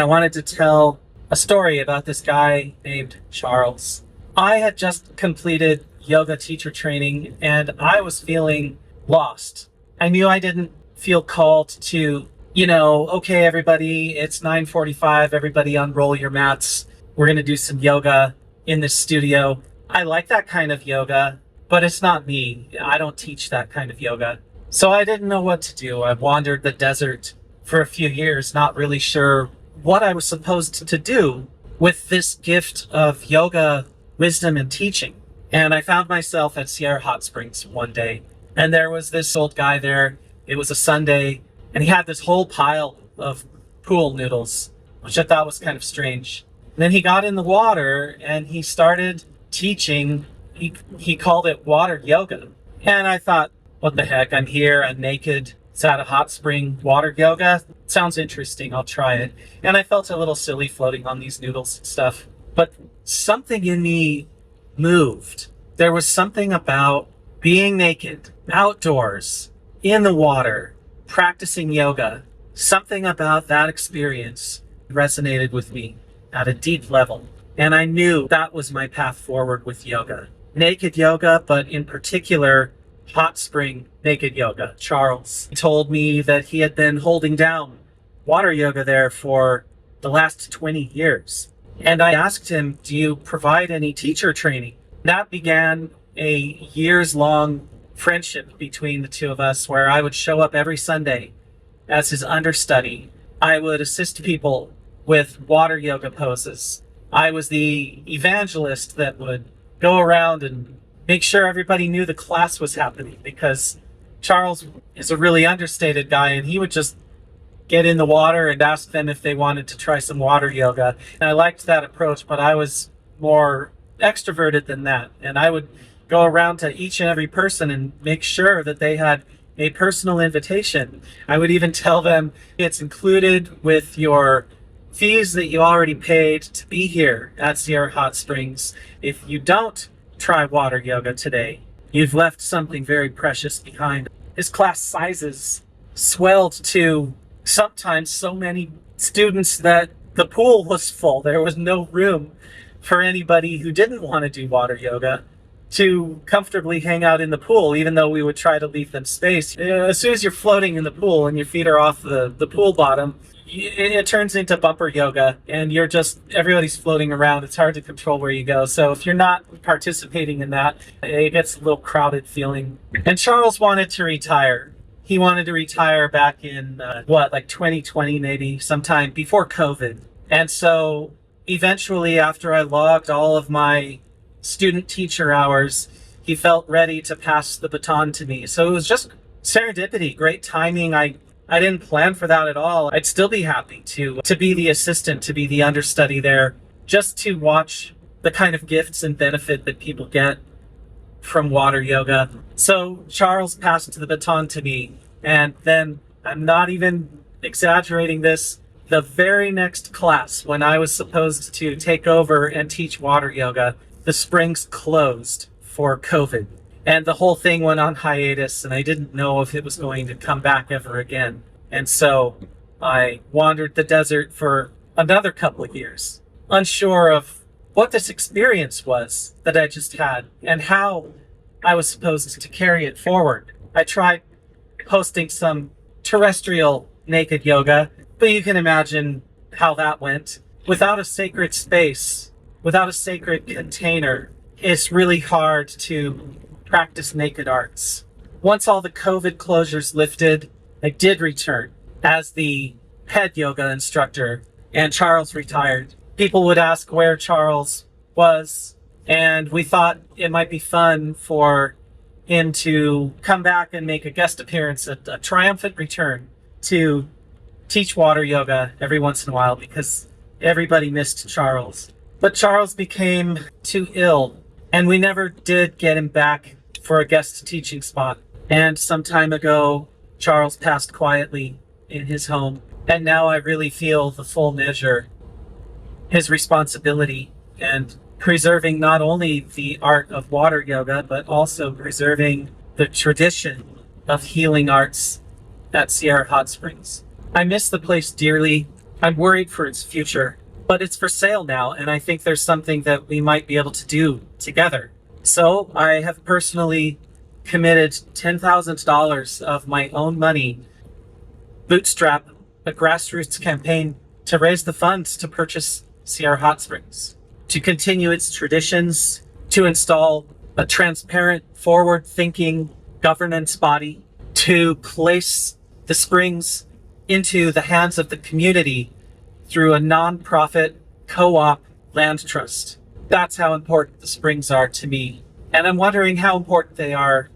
I wanted to tell a story about this guy named Charles. I had just completed yoga teacher training and I was feeling lost. I knew I didn't feel called to, okay, everybody, it's 9:45, everybody unroll your mats. We're going to do some yoga in this studio. I like that kind of yoga, but it's not me. I don't teach that kind of yoga. So I didn't know what to do. I wandered the desert for a few years, not really sure what I was supposed to do with this gift of yoga, wisdom, and teaching. And I found myself at Sierra Hot Springs one day, and there was this old guy there. It was a Sunday, and he had this whole pile of pool noodles, which I thought was kind of strange. And then he got in the water and he started teaching. He called it water yoga. And I thought, what the heck? I'm here, I'm naked. It's at a hot spring, water yoga. Sounds interesting. I'll try it. And I felt a little silly floating on these noodles and stuff. But something in me moved. There was something about being naked, outdoors, in the water, practicing yoga. Something about that experience resonated with me at a deep level. And I knew that was my path forward with yoga. Naked yoga, but in particular, hot spring naked yoga. Charles told me that he had been holding down water yoga there for the last 20 years. And I asked him, do you provide any teacher training? That began a years-long friendship between the two of us, where I would show up every Sunday as his understudy. I would assist people with water yoga poses. I was the evangelist that would go around and make sure everybody knew the class was happening, because Charles is a really understated guy, and he would just get in the water and ask them if they wanted to try some water yoga. And I liked that approach, but I was more extroverted than that. And I would go around to each and every person and make sure that they had a personal invitation. I would even tell them it's included with your fees that you already paid to be here at Sierra Hot Springs. If you don't try water yoga today, you've left something very precious behind. His class sizes swelled to sometimes so many students that the pool was full. There was no room for anybody who didn't want to do water yoga to comfortably hang out in the pool, even though we would try to leave them space. As soon as you're floating in the pool and your feet are off the pool bottom, it turns into bumper yoga, and everybody's floating around. It's hard to control where you go. So if you're not participating in that, it gets a little crowded feeling. And Charles wanted to retire. He wanted to retire back in, 2020 maybe, sometime before COVID. And so eventually, after I logged all of my student teacher hours, he felt ready to pass the baton to me. So it was just serendipity, great timing. I didn't plan for that at all. I'd still be happy to be the assistant, to be the understudy there, just to watch the kind of gifts and benefit that people get from water yoga. So Charles passed the baton to me, and then, I'm not even exaggerating this, the very next class, when I was supposed to take over and teach water yoga, the springs closed for COVID. And the whole thing went on hiatus, and I didn't know if it was going to come back ever again. And so I wandered the desert for another couple of years, unsure of what this experience was that I just had and how I was supposed to carry it forward. I tried hosting some terrestrial naked yoga, but you can imagine how that went. Without a sacred space, without a sacred container, it's really hard to practice naked arts. Once all the COVID closures lifted, I did return as the head yoga instructor, and Charles retired. People would ask where Charles was, and we thought it might be fun for him to come back and make a guest appearance, a triumphant return, to teach water yoga every once in a while, because everybody missed Charles. But Charles became too ill, and we never did get him back for a guest teaching spot. And some time ago, Charles passed quietly in his home. And now I really feel the full measure, his responsibility, and preserving not only the art of water yoga, but also preserving the tradition of healing arts at Sierra Hot Springs. I miss the place dearly. I'm worried for its future, but it's for sale now, and I think there's something that we might be able to do together. So I have personally committed $10,000 of my own money, bootstrap a grassroots campaign to raise the funds to purchase Sierra Hot Springs, to continue its traditions, to install a transparent, forward-thinking governance body, to place the springs into the hands of the community through a non-profit co-op land trust. That's how important the springs are to me. And I'm wondering how important they are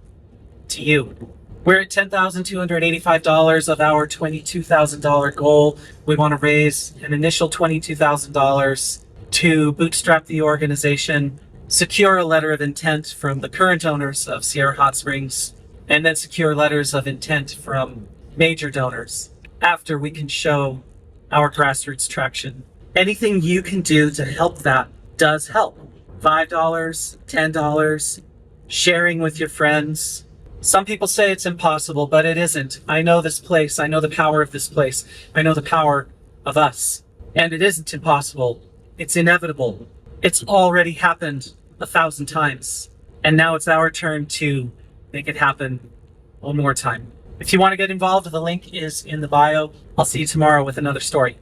to you. We're at $10,285 of our $22,000 goal. We want to raise an initial $22,000 to bootstrap the organization, secure a letter of intent from the current owners of Sierra Hot Springs, and then secure letters of intent from major donors after we can show our grassroots traction. Anything you can do to help that does help. $5, $10, sharing with your friends. Some people say it's impossible, but it isn't. I know this place. I know the power of this place. I know the power of us. And it isn't impossible. It's inevitable. It's already happened 1,000 times. And now it's our turn to make it happen one more time. If you want to get involved, the link is in the bio. I'll see you tomorrow with another story.